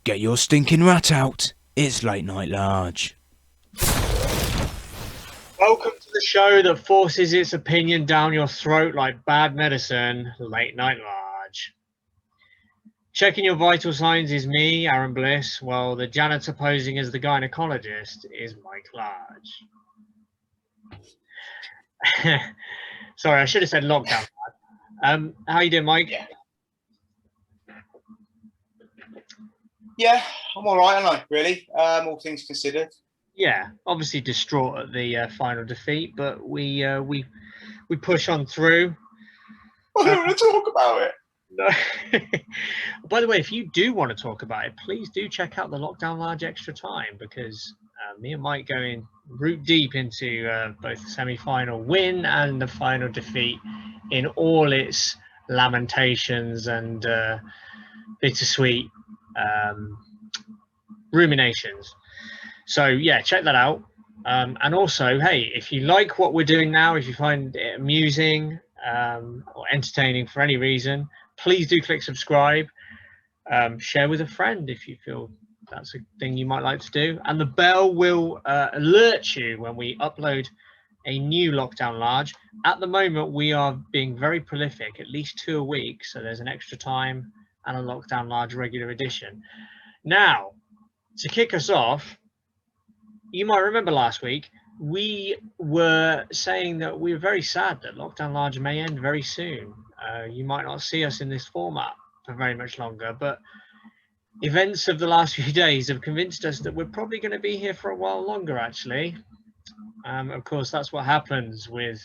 Get your stinking rat out. It's Late Night Large. Welcome to the show that forces its opinion down your throat like bad medicine, Late Night Large. Checking your vital signs is me, Aaron Bliss, while the janitor posing as the gynecologist is Mike Large. Sorry, I should have said lockdown. How you doing, Mike? Yeah, I'm all right, aren't I? Really, all things considered. Yeah, obviously distraught at the final defeat, but we push on through. I don't want to talk about it. No. By the way, if you do want to talk about it, please do check out the Lockdown Large Extra Time, because me and Mike go in root deep into both the semi-final win and the final defeat in all its lamentations and bittersweet ruminations. So yeah, check that out. And also, hey, if you like what we're doing now, if you find it amusing or entertaining for any reason, please do click subscribe. Share with a friend if you feel that's a thing you might like to do. And the bell will alert you when we upload a new Lockdown Large. At the moment, we are being very prolific, at least 2 a week. So there's an Extra Time and a Lockdown Large regular edition. Now, to kick us off, you might remember last week, we were saying that we were very sad that Lockdown Large may end very soon. You might not see us in this format for very much longer, but events of the last few days have convinced us that we're probably going to be here for a while longer, actually. Of course, that's what happens with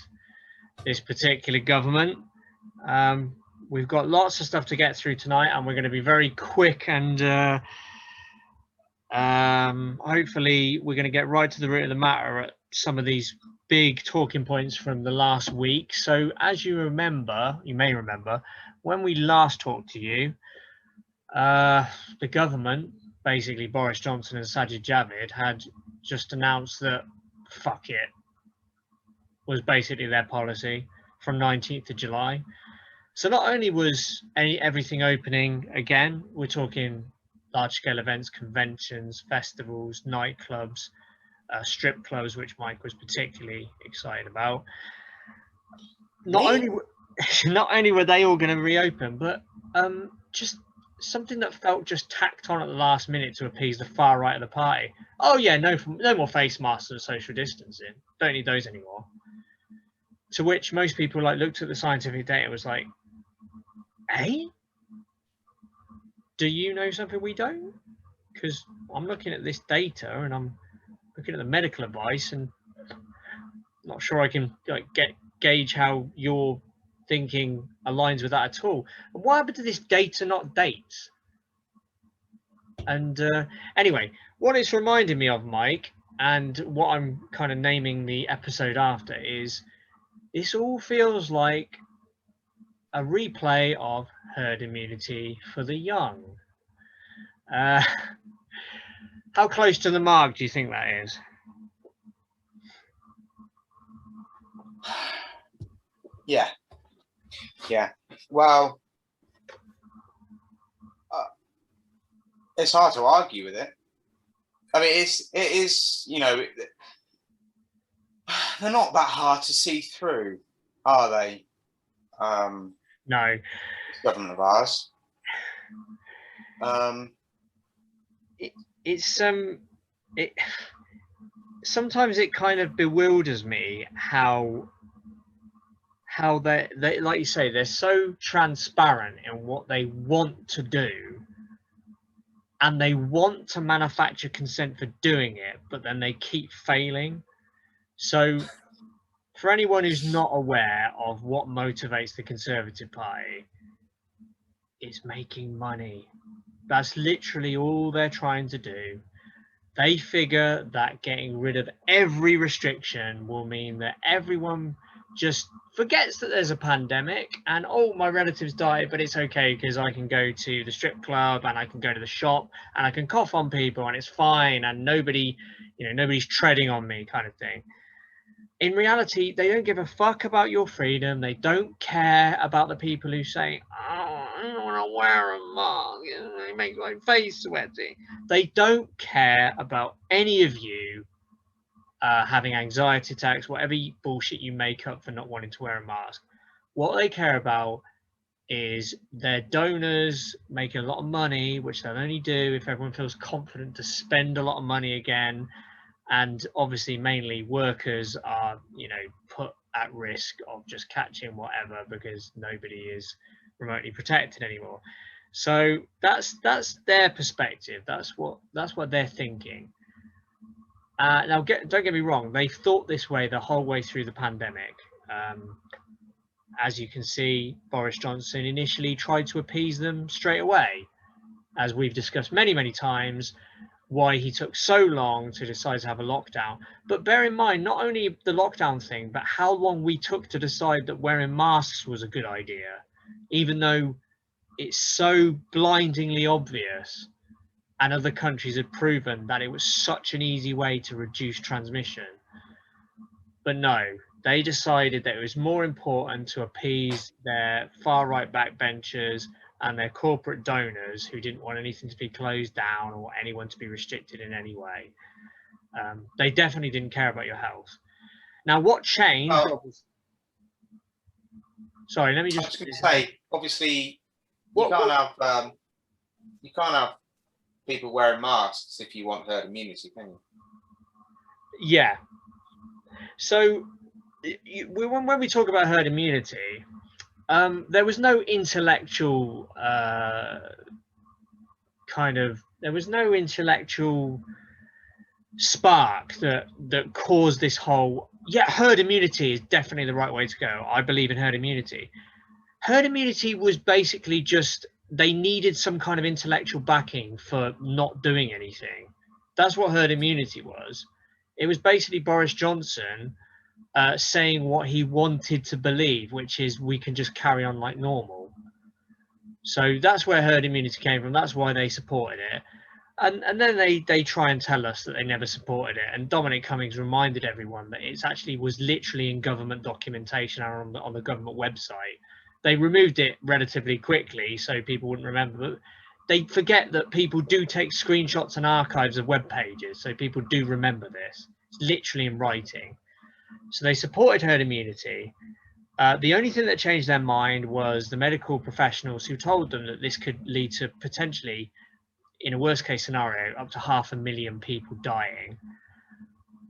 this particular government. We've got lots of stuff to get through tonight, and we're going to be very quick, and hopefully we're going to get right to the root of the matter at some of these big talking points from the last week. So as you may remember, when we last talked to you, the government, basically Boris Johnson and Sajid Javid, had just announced that fuck it was basically their policy from 19th of July. So not only was everything opening again, we're talking large-scale events, conventions, festivals, nightclubs, strip clubs, which Mike was particularly excited about. Not only were they all going to reopen, but just something that felt just tacked on at the last minute to appease the far right of the party. Oh yeah, no more face masks and social distancing. Don't need those anymore. To which most people looked at the scientific data and was like, hey? Do you know something we don't? Because I'm looking at this data and I'm looking at the medical advice and not sure I can gauge how your thinking aligns with that at all. And what happened to this data not dates? And anyway, what it's reminding me of, Mike, and what I'm kind of naming the episode after is this all feels like a replay of herd immunity for the young. How close to the mark do you think that is? Yeah. Well, it's hard to argue with it. I mean, it is, they're not that hard to see through, are they? No. Government of ours. Sometimes it kind of bewilders me how they like you say, they're so transparent in what they want to do, and they want to manufacture consent for doing it, but then they keep failing. So for anyone who's not aware of what motivates the Conservative Party, it's making money. That's literally all they're trying to do. They figure that getting rid of every restriction will mean that everyone just forgets that there's a pandemic and, oh, my relatives died, but it's okay because I can go to the strip club and I can go to the shop and I can cough on people and it's fine and nobody's treading on me, kind of thing. in reality, they don't give a fuck about your freedom. They don't care about the people who say, "Oh, I don't want to wear a mask. It makes my face sweaty." They don't care about any of you having anxiety attacks, whatever bullshit you make up for not wanting to wear a mask. What they care about is their donors making a lot of money, which they'll only do if everyone feels confident to spend a lot of money again. And obviously mainly workers are, you know, put at risk of just catching whatever because nobody is remotely protected anymore. So that's their perspective. That's what they're thinking. Now don't get me wrong, they thought this way the whole way through the pandemic. As you can see, Boris Johnson initially tried to appease them straight away, as we've discussed many times, why he took so long to decide to have a lockdown. But bear in mind, not only the lockdown thing, but how long we took to decide that wearing masks was a good idea, even though it's so blindingly obvious and other countries had proven that it was such an easy way to reduce transmission. But no, they decided that it was more important to appease their far right backbenchers and their corporate donors who didn't want anything to be closed down or anyone to be restricted in any way. They definitely didn't care about your health. Now, what changed? Sorry, let me just. I was going to say, obviously, you can't have people wearing masks if you want herd immunity, can you? Yeah. So when we talk about herd immunity, there was no intellectual spark that caused this whole, yeah, herd immunity is definitely the right way to go. I believe in herd immunity. Herd immunity was basically just they needed some kind of intellectual backing for not doing anything. That's what herd immunity was. It was basically Boris Johnson saying what he wanted to believe, which is we can just carry on like normal. So that's where herd immunity came from. That's why they supported it. And then they try and tell us that they never supported it. And Dominic Cummings reminded everyone that it actually was literally in government documentation on the government website. They removed it relatively quickly so people wouldn't remember. But they forget that people do take screenshots and archives of web pages, so people do remember this. It's literally in writing. So they supported herd immunity. The only thing that changed their mind was the medical professionals who told them that this could lead to potentially, in a worst case scenario, up to 500,000 people dying.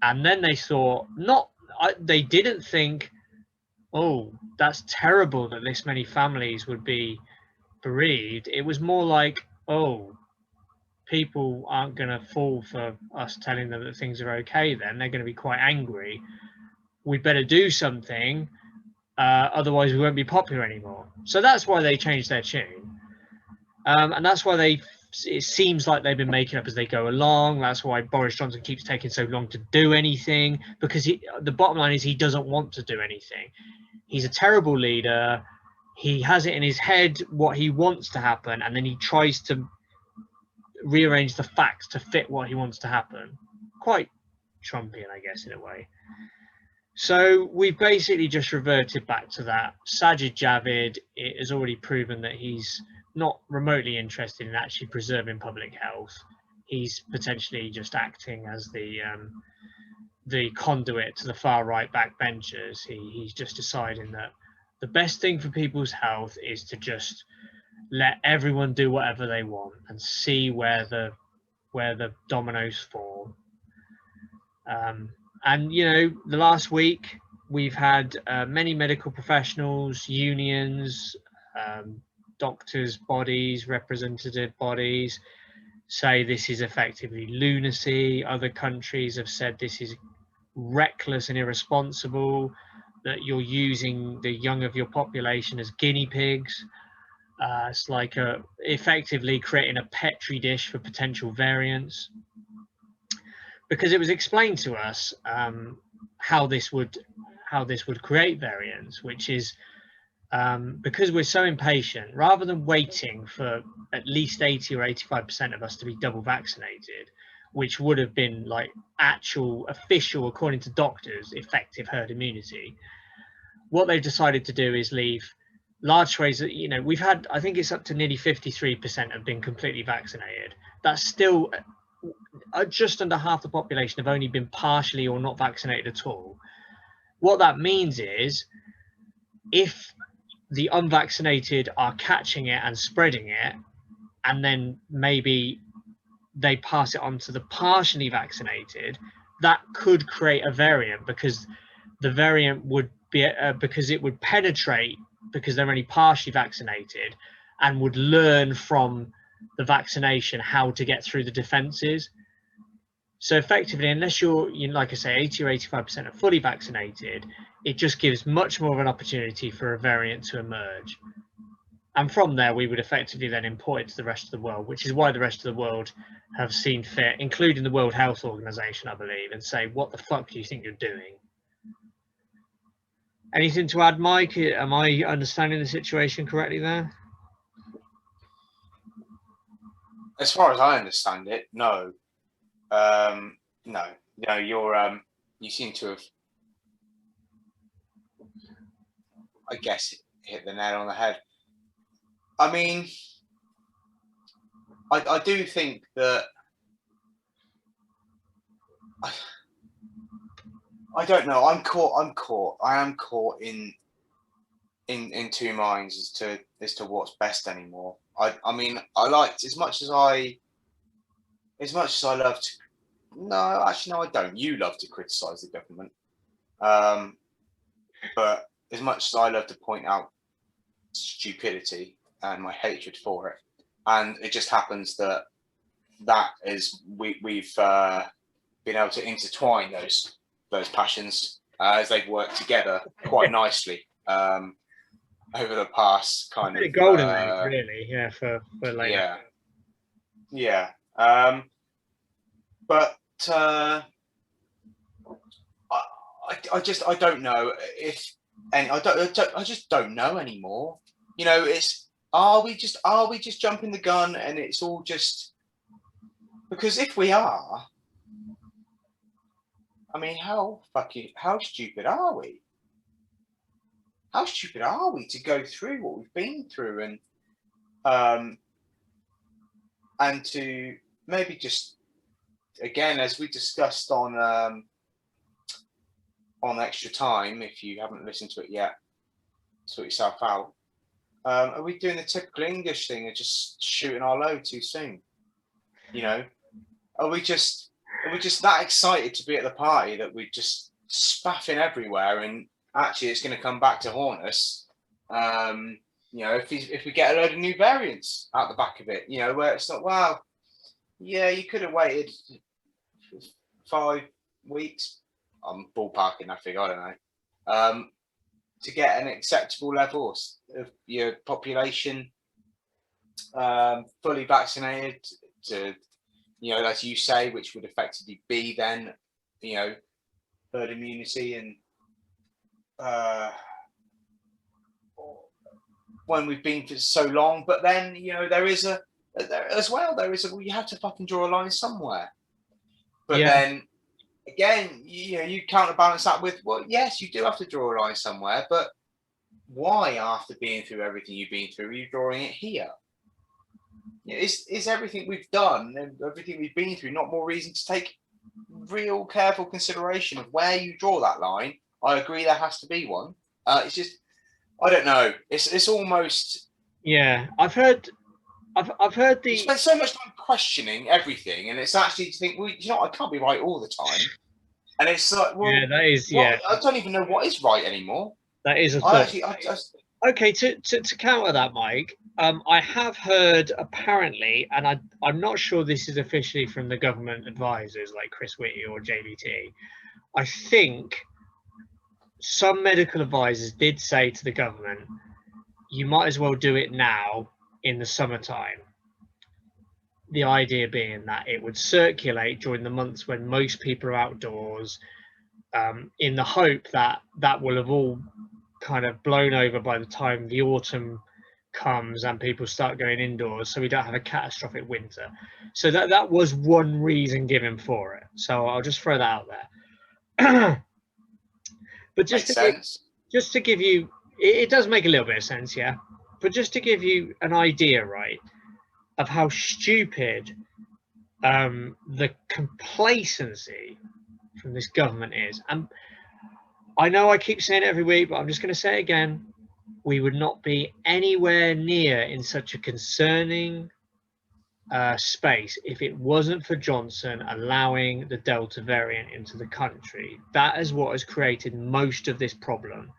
And then they thought, they didn't think, oh, that's terrible that this many families would be bereaved. It was more like, oh, people aren't going to fall for us telling them that things are okay then. They're going to be quite angry. We better do something, otherwise we won't be popular anymore. So that's why they changed their tune. And that's why it seems like they've been making up as they go along. That's why Boris Johnson keeps taking so long to do anything, because the bottom line is he doesn't want to do anything. He's a terrible leader. He has it in his head what he wants to happen, and then he tries to rearrange the facts to fit what he wants to happen. Quite Trumpian, I guess, in a way. So we've basically just reverted back to that. Sajid Javid has already proven that he's not remotely interested in actually preserving public health. He's potentially just acting as the conduit to the far right backbenchers. He's just deciding that the best thing for people's health is to just let everyone do whatever they want and see where the dominoes fall. And you know, the last week we've had many medical professionals, unions, doctors' bodies, representative bodies say this is effectively lunacy. Other countries have said this is reckless and irresponsible, that you're using the young of your population as guinea pigs. It's like effectively creating a petri dish for potential variants. Because it was explained to us how this would create variants, which is because we're so impatient, rather than waiting for at least 80 or 85% of us to be double vaccinated, which would have been like actual official, according to doctors, effective herd immunity. What they've decided to do is leave large swathes. You know, we've had, I think it's up to nearly 53% have been completely vaccinated. That's still just under half the population have only been partially or not vaccinated at all. What that means is, if the unvaccinated are catching it and spreading it, and then maybe they pass it on to the partially vaccinated, that could create a variant, because the variant would be because it would penetrate, because they're only partially vaccinated, and would learn from the vaccination how to get through the defenses. So effectively, unless you're, like I say, 80 or 85% are fully vaccinated, it just gives much more of an opportunity for a variant to emerge. And from there, we would effectively then import it to the rest of the world, which is why the rest of the world have seen fit, including the World Health Organization, I believe, and say, what the fuck do you think you're doing? Anything to add, Mike? Am I understanding the situation correctly there? As far as I understand it, no. No, you seem to have, I guess, hit the nail on the head. I mean, I do think that I don't know. I am caught in two minds as to what's best anymore. I mean, I liked as much as I love to. No, actually, no, I don't. You love to criticise the government, but as much as I love to point out stupidity and my hatred for it, and it just happens that is we've been able to intertwine those passions as they've worked together quite nicely over the past kind of golden age, really, yeah, for later. Yeah. But I don't know if, and I just don't know anymore. You know, are we just jumping the gun, and it's all just because if we are, I mean, how stupid are we? How stupid are we to go through what we've been through, and to maybe just, again, as we discussed on Extra Time, if you haven't listened to it yet, sort yourself out. Are we doing the typical English thing of just shooting our load too soon? You know, are we just that excited to be at the party that we're just spaffing everywhere, and actually it's going to come back to haunt us? You know, if we get a load of new variants out the back of it, you know, where it's not, well, yeah, you could have waited 5 weeks. I'm ballparking that figure, I don't know. To get an acceptable level of your population fully vaccinated, to, you know, as you say, which would effectively be then, you know, herd immunity, and when we've been for so long. But then, you know, there is you have to fucking draw a line somewhere. But then again, you know, you counterbalance that with, well, yes, you do have to draw a line somewhere, but why, after being through everything you've been through, are you drawing it here? You know, is everything we've done and everything we've been through not more reason to take real careful consideration of where you draw that line? I agree there has to be one. It's just, I don't know. It's almost, yeah. I've heard the. You spend so much time questioning everything, and it's actually to think, well, you know, I can't be right all the time. And it's like, well, yeah, that is, yeah. I don't even know what is right anymore. That is a thought. Okay, to counter that, Mike, I have heard apparently, and I'm not sure this is officially from the government advisors like Chris Whitty or JBT. I think some medical advisors did say to the government, you might as well do it now in the summertime. The idea being that it would circulate during the months when most people are outdoors, in the hope that will have all kind of blown over by the time the autumn comes and people start going indoors, so we don't have a catastrophic winter. So that was one reason given for it. So I'll just throw that out there. But Makes sense. just to give you, it does make a little bit of sense, yeah. But just to give you an idea, right, of how stupid the complacency from this government is. And I know I keep saying it every week, but I'm just going to say it again. We would not be anywhere near in such a concerning space if it wasn't for Johnson allowing the Delta variant into the country. That is what has created most of this problem.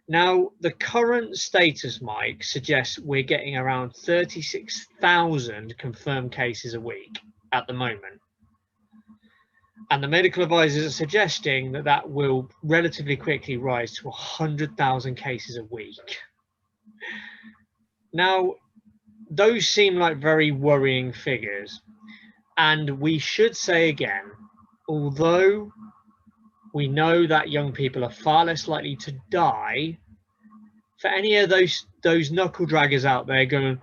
Now, the current status, Mike, suggests we're getting around 36,000 confirmed cases a week at the moment. And the medical advisors are suggesting that that will relatively quickly rise to 100,000 cases a week. Now, those seem like very worrying figures. And we should say again, although we know that young people are far less likely to die, for any of those knuckle draggers out there going,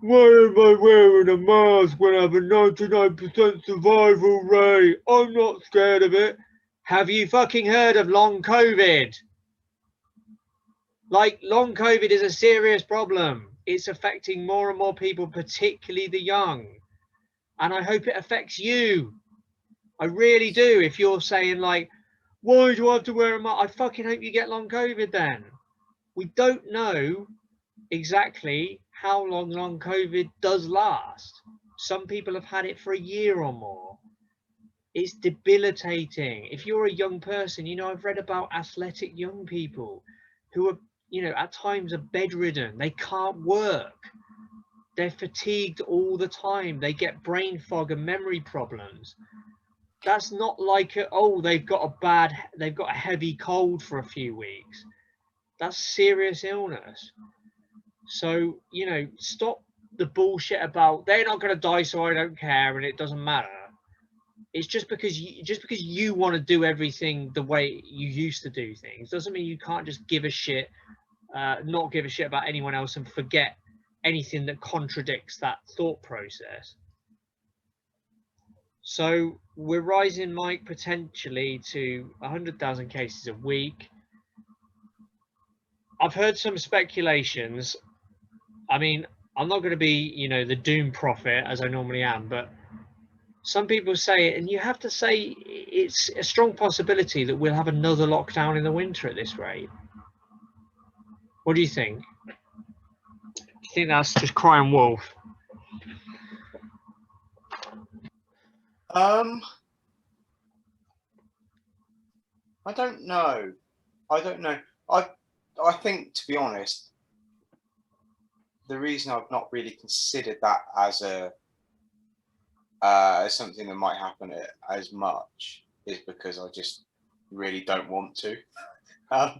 why am I wearing a mask when I have a 99% survival rate? I'm not scared of it. Have you fucking heard of long COVID? Like, long COVID is a serious problem. It's affecting more and more people, particularly the young. And I hope it affects you. I really do. If you're saying, like, why do I have to wear a mask? I fucking hope you get long COVID then. We don't know exactly how long COVID does last. Some people have had it for a year or more. It's debilitating. If you're a young person, you know, I've read about athletic young people who are, you know, at times are bedridden. They can't work. They're fatigued all the time. They get brain fog and memory problems. That's not like, they've got a heavy cold for a few weeks. That's serious illness. So, you know, stop the bullshit about they're not going to die, so I don't care, and it doesn't matter. It's just because you want to do everything the way you used to do things doesn't mean you can't just give a shit, not give a shit about anyone else and forget anything that contradicts that thought process. So we're rising, Mike, potentially to 100,000 cases a week. I've heard some speculations. I mean, I'm not going to be, you know, the doom prophet as I normally am, but some people say it, and you have to say it's a strong possibility that we'll have another lockdown in the winter at this rate. What do you think? Do you think that's just crying wolf? I don't know. I think, to be honest, the reason I've not really considered that as something that might happen as much is because I just really don't want to. I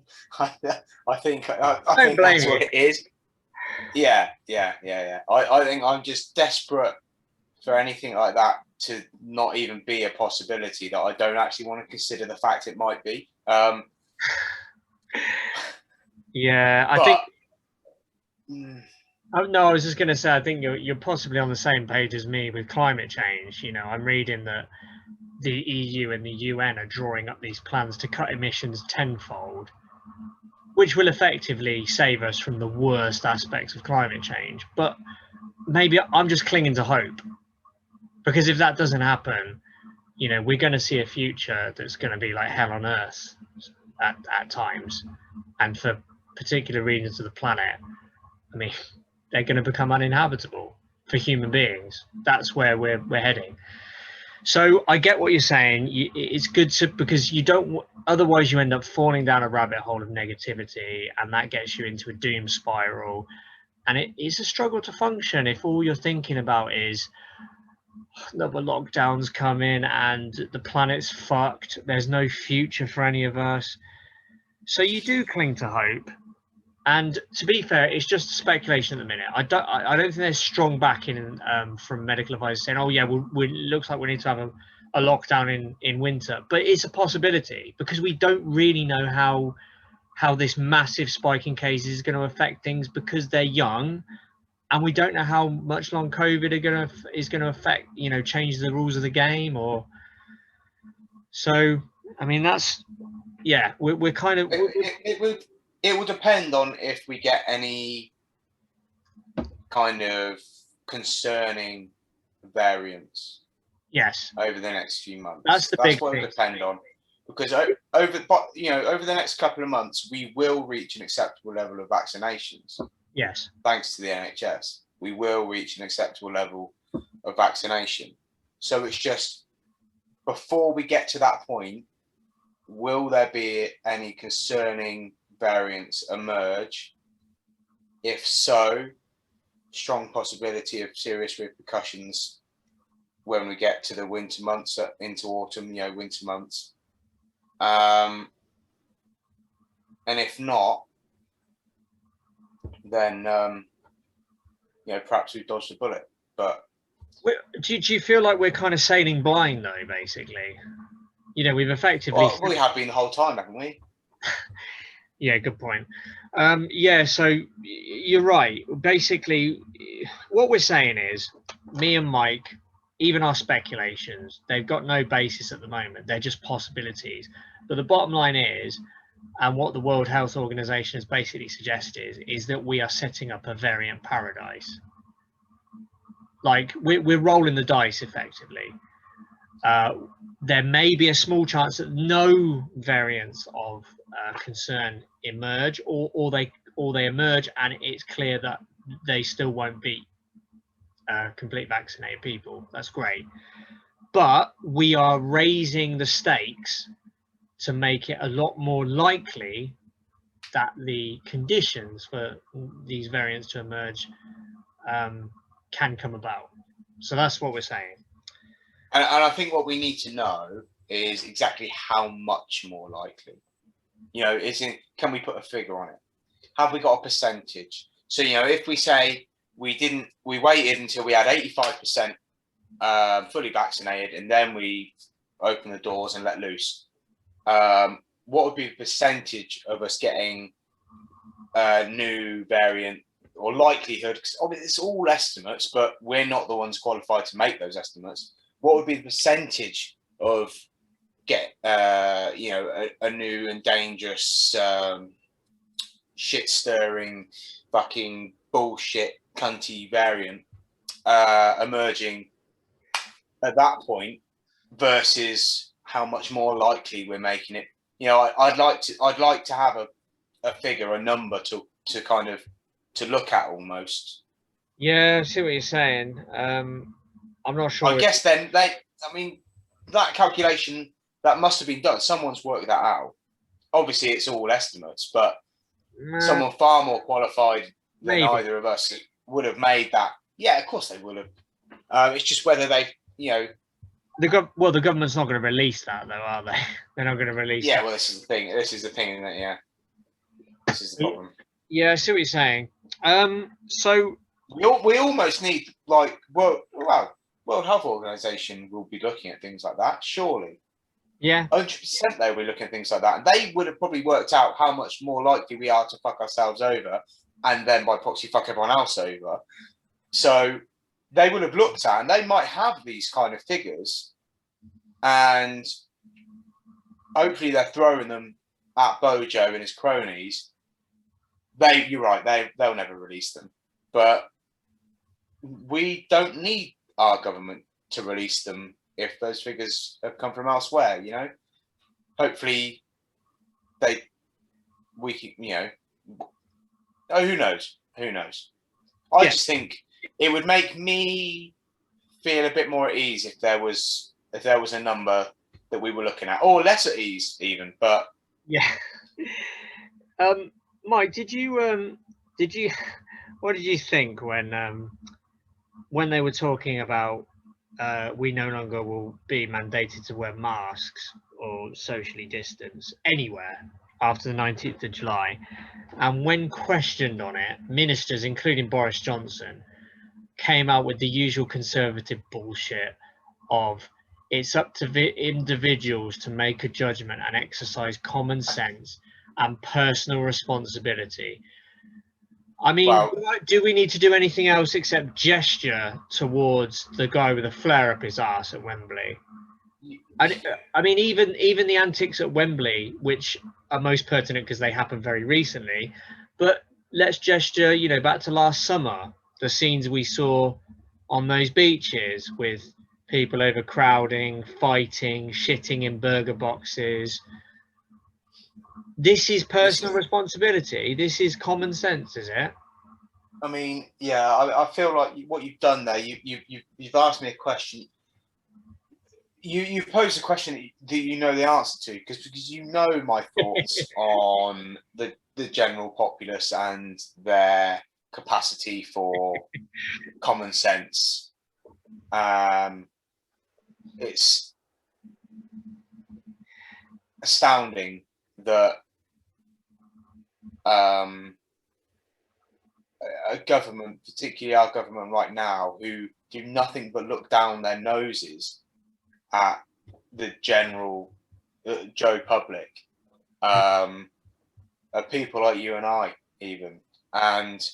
think that's what it is. Yeah. I think I'm just desperate for anything like that to not even be a possibility, that I don't actually want to consider the fact it might be. Yeah, I think. No, I was just going to say, I think you're possibly on the same page as me with climate change. You know, I'm reading that the EU and the UN are drawing up these plans to cut emissions tenfold, which will effectively save us from the worst aspects of climate change. But maybe I'm just clinging to hope, because if that doesn't happen, you know, we're going to see a future that's going to be like hell on earth at times, and for particular regions of the planet, I mean, they're going to become uninhabitable for human beings. That's where we're heading. So I get what you're saying. It's good to, because you don't, otherwise you end up falling down a rabbit hole of negativity, and that gets you into a doom spiral. And it's a struggle to function if all you're thinking about is another lockdown's coming and the planet's fucked. There's no future for any of us. So you do cling to hope. And to be fair, it's just speculation at the minute. I don't think there's strong backing from medical advisors saying, "Oh yeah, it looks like we need to have a lockdown in winter." But it's a possibility, because we don't really know how how this massive spike in cases is going to affect things because they're young, and we don't know how much long COVID is going to affect, change the rules of the game. Or so, I mean, that's, yeah, we're kind of it will depend on if we get any kind of concerning variants yes, over the next few months. That's the big what thing. It will depend on, because over the next couple of months we will reach an acceptable level of vaccinations. Yes, thanks to the NHS, we will reach an acceptable level of vaccination. So it's just, before we get to that point, will there be any concerning variants emerge? If so, strong possibility of serious repercussions when we get to the winter months, into autumn, winter months. And if not, then perhaps we've dodged a bullet. But do you feel like we're kind of sailing blind though, basically? We've effectively. Well, we have been the whole time, haven't we? Yeah, good point. So you're right. Basically, what we're saying is, me and Mike, even our speculations, they've got no basis at the moment. They're just possibilities. But the bottom line is, and what the World Health Organization has basically suggested, is that we are setting up a variant paradise. Like, we're rolling the dice, effectively. There may be a small chance that no variants of concern emerge, or they emerge and it's clear that they still won't beat complete vaccinated people. That's great. But we are raising the stakes to make it a lot more likely that the conditions for these variants to emerge can come about. So that's what we're saying. And I think what we need to know is exactly how much more likely. Can we put a figure on it? Have we got a percentage? So, if we say we waited until we had 85% fully vaccinated, and then we open the doors and let loose, what would be the percentage of us getting a new variant, or likelihood? Because obviously it's all estimates, but we're not the ones qualified to make those estimates. What would be the percentage of a new and dangerous, shit-stirring, fucking bullshit, cunty variant emerging at that point, versus how much more likely we're making it? I'd like to have a figure, a number to kind of to look at almost. Yeah, I see what you're saying. I'm not sure. I guess then that calculation that must have been done. Someone's worked that out. Obviously, it's all estimates, but someone far more qualified than either of us would have made that. Yeah, of course they would have. It's just whether they, the government's not going to release that, though, are they? They're not going to release. Yeah, that. Well, this is the thing. This is the thing, isn't it? Yeah, this is the problem. Yeah, I see what you're saying. So we almost need, like, World Health Organization will be looking at things like that, surely. Yeah, 100% they will be looking at things like that, and they would have probably worked out how much more likely we are to fuck ourselves over, and then by proxy fuck everyone else over. So they would have looked at, and they might have these kind of figures, and hopefully they're throwing them at Bojo and his cronies. You're right, they'll never release them, but we don't need our government to release them if those figures have come from elsewhere. Hopefully we can, who knows? I just think it would make me feel a bit more at ease if there was a number that we were looking at, or less at ease even. But yeah. Mike, what did you think when they were talking about we no longer will be mandated to wear masks or socially distance anywhere after the 19th of July? And when questioned on it, ministers, including Boris Johnson, came out with the usual conservative bullshit of it's up to individuals to make a judgment and exercise common sense and personal responsibility. I mean, Well, do we need to do anything else except gesture towards the guy with a flare up his ass at Wembley? I mean, even the antics at Wembley, which are most pertinent because they happened very recently, but let's gesture, you know, back to last summer, the scenes we saw on those beaches with people overcrowding, fighting, shitting in burger boxes. This is personal responsibility. This is common sense, is it? I mean, yeah, I feel like what you've done there, you've asked me a question. You posed a question that you know the answer to, because you know my thoughts on the general populace and their capacity for common sense. It's astounding that a government, particularly our government right now, who do nothing but look down their noses at the general Joe public, people like you and I, even, and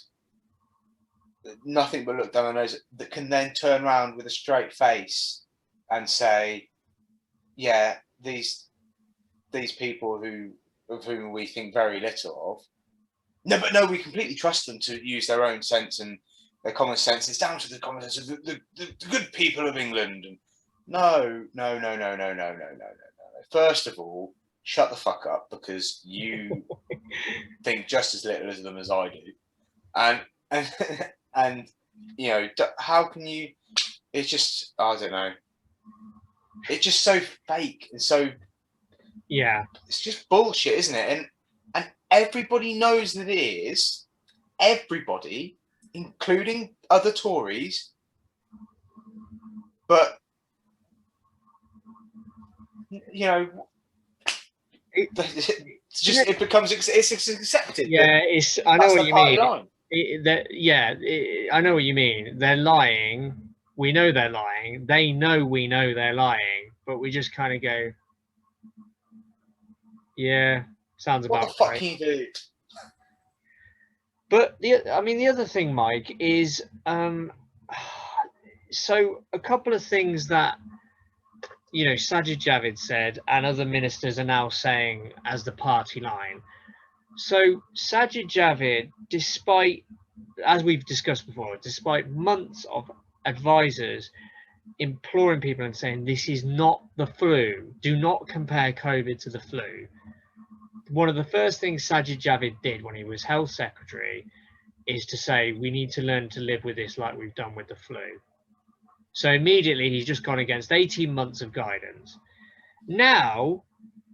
nothing but look down their nose, that can then turn around with a straight face and say, yeah, these people of whom we think very little of, no, we completely trust them to use their own sense and their common sense. It's down to the common sense of the good people of England. And no. First of all, shut the fuck up, because you think just as little of them as I do, and you know, how can you? It's just, I don't know. It's just so fake and so, yeah. It's just bullshit, isn't it? And everybody knows that it is. Everybody, including other Tories, but you know, it becomes accepted. Yeah, I know what you mean. I know what you mean. They're lying. We know they're lying. They know we know they're lying, but we just kind of go, yeah, sounds about right. What the fuck can you do? But the other thing, Mike, is so a couple of things that, you know, Sajid Javid said and other ministers are now saying as the party line. So Sajid Javid, despite, as we've discussed before, despite months of advisors imploring people and saying this is not the flu, do not compare COVID to the flu. One of the first things Sajid Javid did when he was health secretary is to say we need to learn to live with this like we've done with the flu. So immediately he's just gone against 18 months of guidance. Now,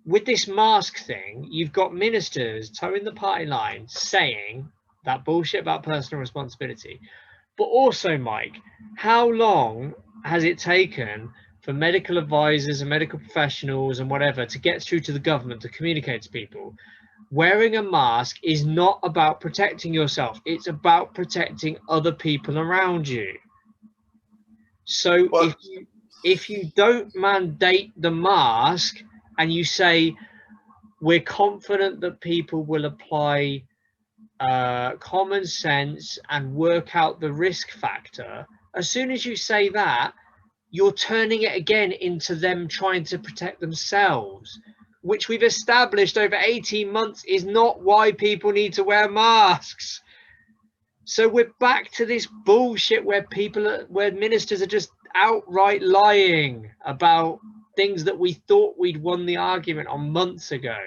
with this mask thing, you've got ministers towing the party line saying that bullshit about personal responsibility. But also, Mike, how long has it taken for medical advisors and medical professionals and whatever to get through to the government to communicate to people? Wearing a mask is not about protecting yourself. It's about protecting other people around you. So if you don't mandate the mask and you say, we're confident that people will apply common sense and work out the risk factor, as soon as you say that, you're turning it again into them trying to protect themselves, which we've established over 18 months is not why people need to wear masks. So we're back to this bullshit where ministers are just outright lying about things that we thought we'd won the argument on months ago.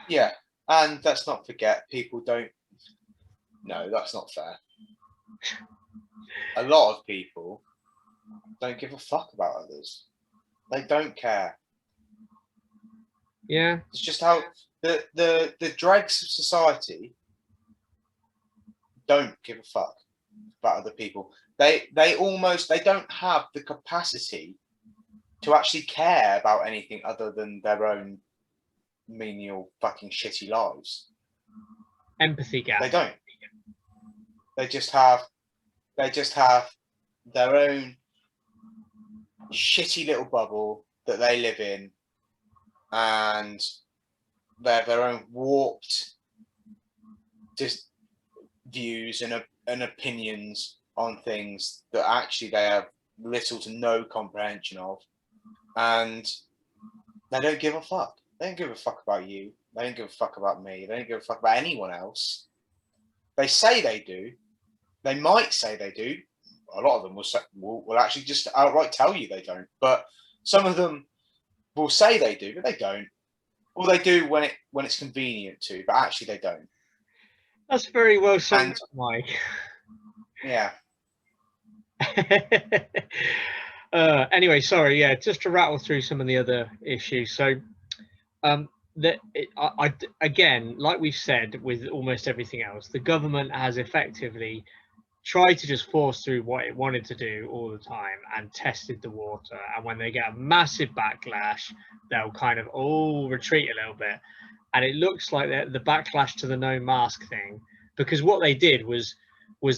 Yeah, and let's not forget, people don't. No, that's not fair. A lot of people don't give a fuck about others. They don't care. Yeah, it's just how the dregs of society don't give a fuck about other people. They don't have the capacity to actually care about anything other than their own menial fucking shitty lives. Empathy gap. They don't. They just have their own shitty little bubble that they live in, and they have their own warped views and opinions on things that actually they have little to no comprehension of, and they don't give a fuck. They don't give a fuck about you. They don't give a fuck about me. They don't give a fuck about anyone else. They say they do. They might say they do. A lot of them will actually just outright tell you they don't. But some of them will say they do, but they don't. Or they do when it's convenient to, but actually they don't. That's very well said, Mike. Yeah. Anyway, sorry. Yeah, just to rattle through some of the other issues. So, again, like we've said with almost everything else, the government has effectively tried to just force through what it wanted to do all the time and tested the water. And when they get a massive backlash, they'll kind of all retreat a little bit. And it looks like the backlash to the no mask thing, because what they did was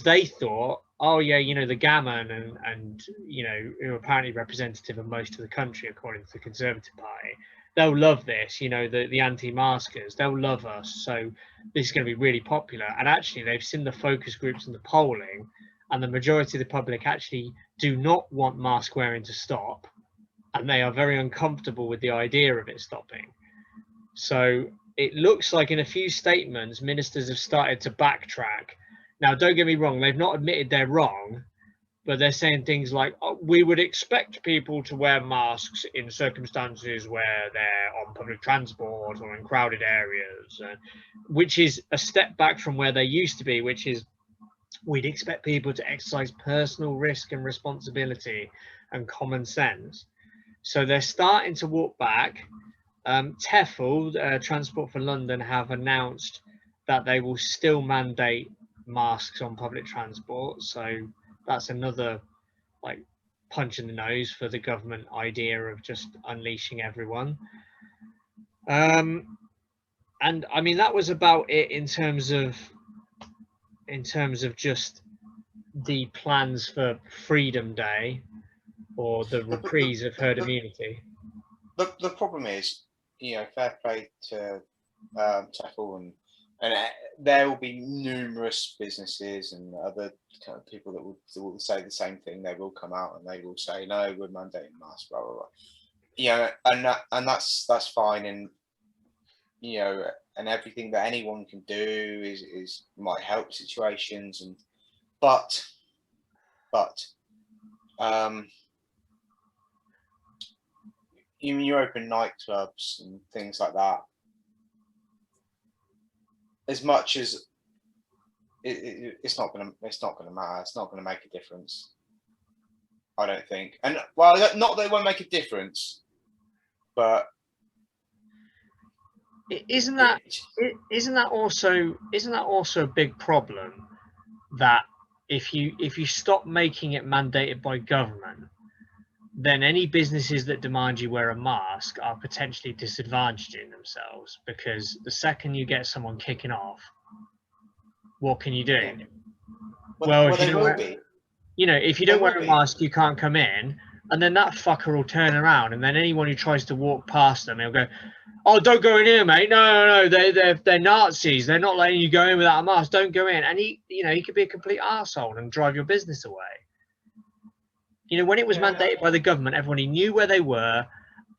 they thought, oh yeah, you know, the gammon and you know, who are apparently representative of most of the country according to the Conservative Party, they'll love this, you know, the anti-maskers, they'll love us, so this is going to be really popular. And actually they've seen the focus groups and the polling, and the majority of the public actually do not want mask wearing to stop, and they are very uncomfortable with the idea of it stopping. So it looks like in a few statements ministers have started to backtrack. Now don't get me wrong, they've not admitted they're wrong, but they're saying things like, oh, we would expect people to wear masks in circumstances where they're on public transport or in crowded areas, which is a step back from where they used to be, which is we'd expect people to exercise personal risk and responsibility and common sense. So they're starting to walk back. TEFL, Transport for London, have announced that they will still mandate masks on public transport. So that's another like punch in the nose for the government idea of just unleashing everyone. And I mean, that was about it in terms of just the plans for Freedom Day or the reprise of herd immunity. The problem is, you know, fair play to TEFL and there will be numerous businesses and other kind of people that will say the same thing. They will come out and they will say, no, we're mandating masks, blah blah blah. You know, and that's fine, and you know, and everything that anyone can do is might help situations, and but even you open nightclubs and things like that. As much as it's not gonna matter. It's not gonna make a difference. I don't think. And well, not that it won't make a difference, but isn't that also a big problem that if you stop making it mandated by government, then any businesses that demand you wear a mask are potentially disadvantaging themselves, because the second you get someone kicking off, what can you do? Yeah. Well, if they you will don't, be. you know, if you don't wear a mask, you can't come in, and then that fucker will turn around, and then anyone who tries to walk past them, he'll go, "Oh, don't go in here, mate. No, they're Nazis. They're not letting you go in without a mask. Don't go in." And he could be a complete arsehole and drive your business away. You know, when it was mandated by the government, everybody knew where they were,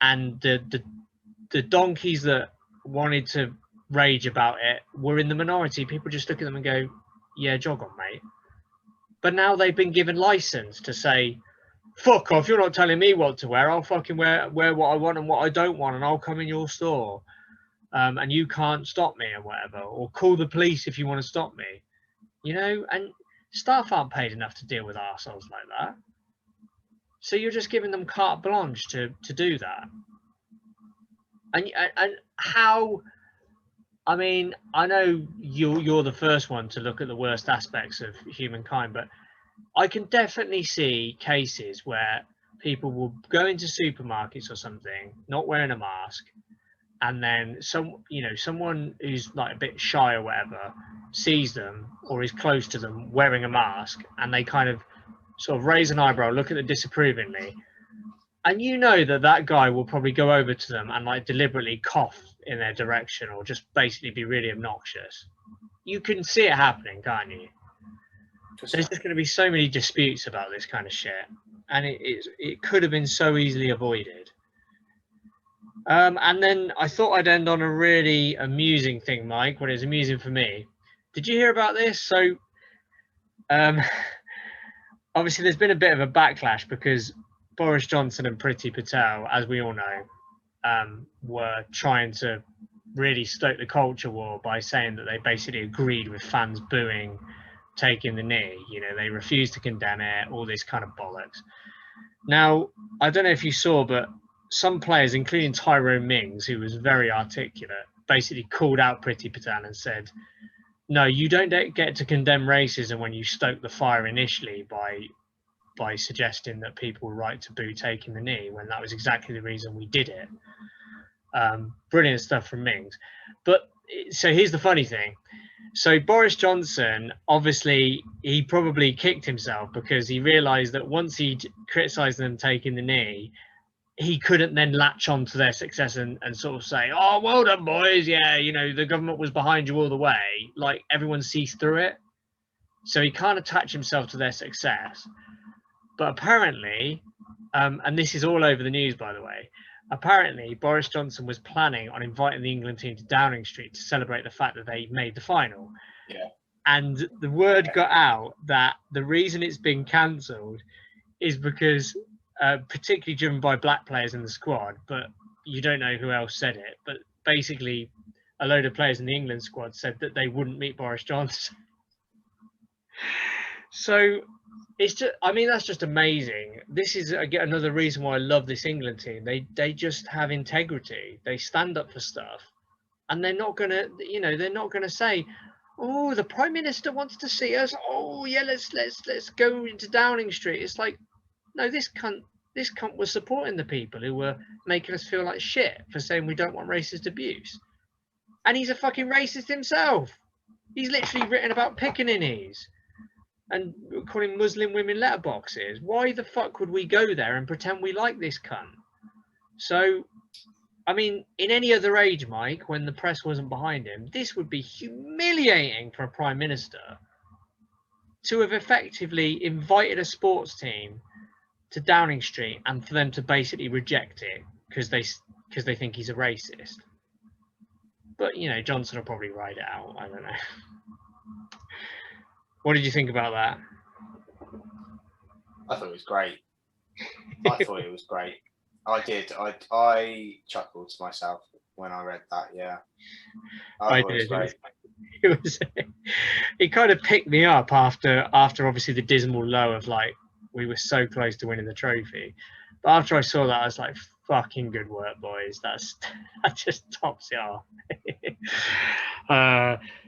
and the donkeys that wanted to rage about it were in the minority. People just look at them and go, "Yeah, jog on, mate." But now they've been given license to say, "Fuck off! You're not telling me what to wear. I'll fucking wear what I want and what I don't want, and I'll come in your store, and you can't stop me or whatever, or call the police if you want to stop me." You know, and staff aren't paid enough to deal with arseholes like that. So you're just giving them carte blanche to do that. And how? I mean, I know you're the first one to look at the worst aspects of humankind, but I can definitely see cases where people will go into supermarkets or something, not wearing a mask, and then someone who's like a bit shy or whatever sees them or is close to them wearing a mask, and they kind of sort of raise an eyebrow, look at them disapprovingly, and you know that guy will probably go over to them and like deliberately cough in their direction or just basically be really obnoxious. You can see it happening, can't you? There's just going to be so many disputes about this kind of shit, and it could have been so easily avoided. And then I thought I'd end on a really amusing thing, Mike. What is amusing for me? Did you hear about this? So, obviously, there's been a bit of a backlash because Boris Johnson and Priti Patel, as we all know, were trying to really stoke the culture war by saying that they basically agreed with fans booing taking the knee. You know, they refused to condemn it, all this kind of bollocks. Now, I don't know if you saw, but some players, including Tyrone Mings, who was very articulate, basically called out Priti Patel and said, no, you don't get to condemn racism when you stoke the fire initially by suggesting that people were right to boo taking the knee, when that was exactly the reason we did it. Brilliant stuff from Mings. But so here's the funny thing. So Boris Johnson, obviously, he probably kicked himself because he realised that once he'd criticised them taking the knee, he couldn't then latch on to their success and sort of say, oh, well done, boys. Yeah, you know, the government was behind you all the way. Like, everyone sees through it. So he can't attach himself to their success. But apparently, and this is all over the news, by the way, apparently Boris Johnson was planning on inviting the England team to Downing Street to celebrate the fact that they made the final. Yeah. And the word got out that the reason it's been cancelled is because, particularly driven by black players in the squad, but you don't know who else said it, but basically a load of players in the England squad said that they wouldn't meet Boris Johnson. So it's just, I mean, that's just amazing. This is again another reason why I love this England team. They just have integrity. They stand up for stuff, and they're not gonna, you know, they're not gonna say, "Oh, the Prime Minister wants to see us. Oh, yeah, let's go into Downing Street." It's like, no, this cunt was supporting the people who were making us feel like shit for saying we don't want racist abuse, and he's a fucking racist himself. He's literally written about pickaninnies and calling Muslim women letterboxes. Why the fuck would we go there and pretend we like this cunt? So, I mean, in any other age, Mike, when the press wasn't behind him, this would be humiliating for a prime minister to have effectively invited a sports team to Downing Street and for them to basically reject it because they think he's a racist. But, you know, Johnson will probably ride it out. I don't know. What did you think about that? I thought it was great. I thought it was great. I did. I chuckled to myself when I read that. Yeah, I thought it was great. It kind of picked me up after obviously the dismal low of like we were so close to winning the trophy. But after I saw that, I was like, fucking good work, boys. That just tops it off.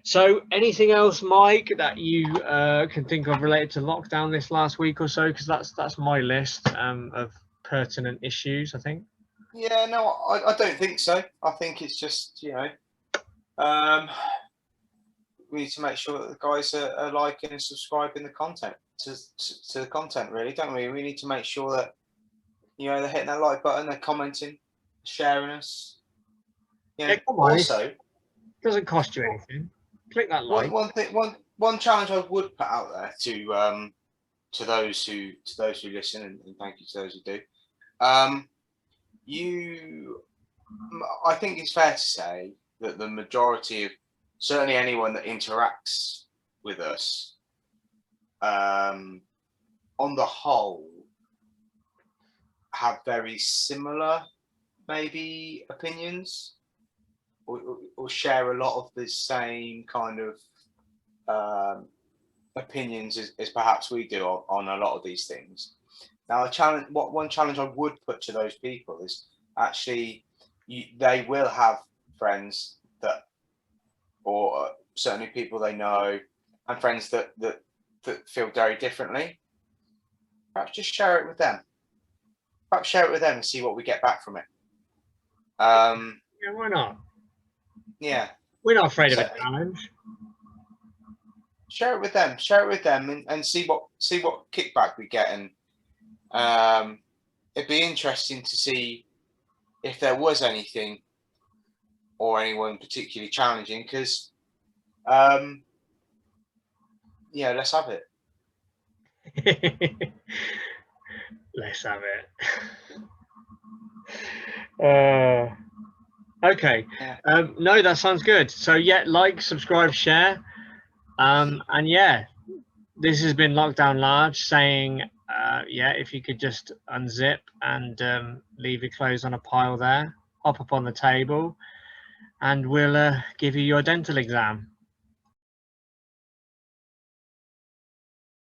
So anything else, Mike, that you can think of related to lockdown this last week or so? Because that's my list of pertinent issues, I think. Yeah, no, I don't think so. I think it's just, you know, we need to make sure that the guys are liking and subscribing the content to the content, really, don't we? We need to make sure that, you know, they're hitting that like button, they're commenting, sharing us. You know, Yeah, come on, also, it doesn't cost you anything. Click that like. One challenge I would put out there to those who listen, and thank you to those who do. I think it's fair to say that the majority of, certainly anyone that interacts with us, on the whole, have very similar, maybe, opinions, or share a lot of the same kind of opinions as perhaps we do on a lot of these things. Now, one challenge I would put to those people is actually they will have friends that, or certainly people they know, and friends that feel very differently. Perhaps just share it with them. Perhaps share it with them and see what we get back from it. Yeah, why not? Yeah, we're not afraid of a challenge. Share it with them, and see what kickback we get, and it'd be interesting to see if there was anything or anyone particularly challenging, because yeah, let's have it. Let's have it. Okay. Yeah. No, that sounds good. So yeah, like, subscribe, share, and yeah, this has been Lockdown Large saying, yeah, if you could just unzip and leave your clothes on a pile there, hop up on the table, and we'll give you your dental exam.